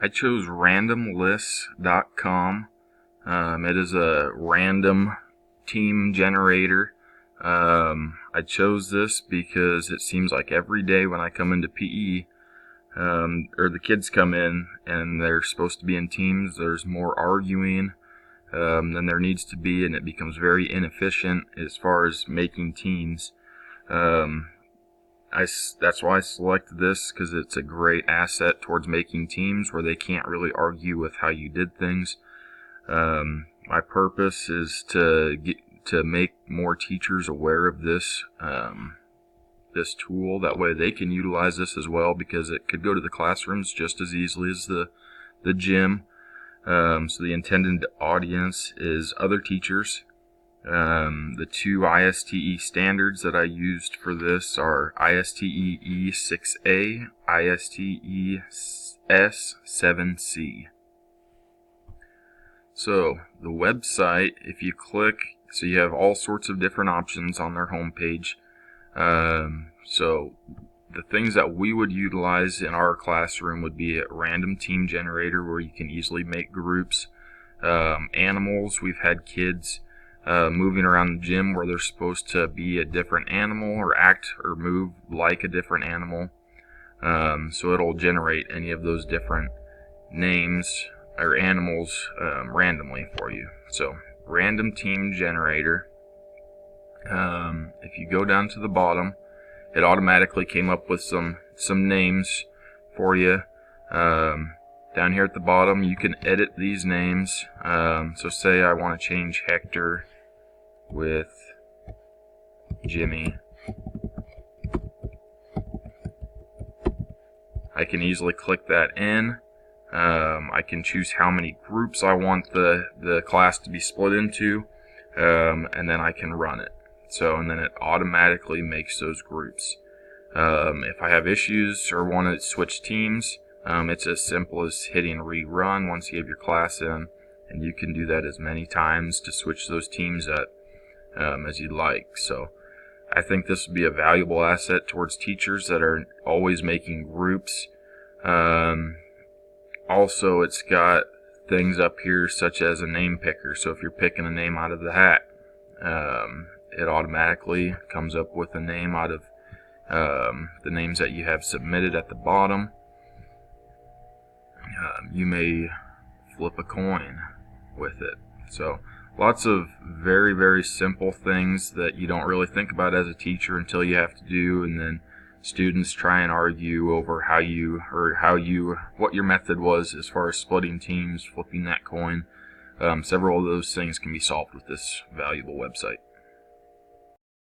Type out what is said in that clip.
I chose randomlists.com. It is a random team generator. I chose this because it seems like every day when I come into PE, or the kids come in and they're supposed to be in teams, there's more arguing than there needs to be, and it becomes very inefficient as far as making teams. That's why I selected this, because it's a great asset towards making teams where they can't really argue with how you did things. My purpose is to make more teachers aware of this this tool. That way they can utilize this as well, because it could go to the classrooms just as easily as the gym. So the intended audience is other teachers. The two ISTE standards that I used for this are ISTE E6A, ISTE S7C. So the website, if you click, so you have all sorts of different options on their homepage. So the things that we would utilize in our classroom would be a random team generator where you can easily make groups. Animals, we've had kids moving around the gym where they're supposed to be a different animal or act or move like a different animal. So it'll generate any of those different names or animals randomly for you. So random team generator. If you go down to the bottom, it automatically came up with some names for you. Down here at the bottom, you can edit these names. So say I want to change Hector with Jimmy. I can easily click that in. I can choose how many groups I want the class to be split into, and then I can run it. And then it automatically makes those groups. If I have issues or want to switch teams, it's as simple as hitting rerun once you have your class in, and you can do that as many times to switch those teams up as you'd like. So I think this would be a valuable asset towards teachers that are always making groups. Also, it's got things up here such as a name picker. So if you're picking a name out of the hat, it automatically comes up with a name out of the names that you have submitted at the bottom. You may flip a coin with it. So lots of very, very simple things that you don't really think about as a teacher until you have to do, and then students try and argue over what your method was as far as splitting teams, flipping that coin. Several of those things can be solved with this valuable website.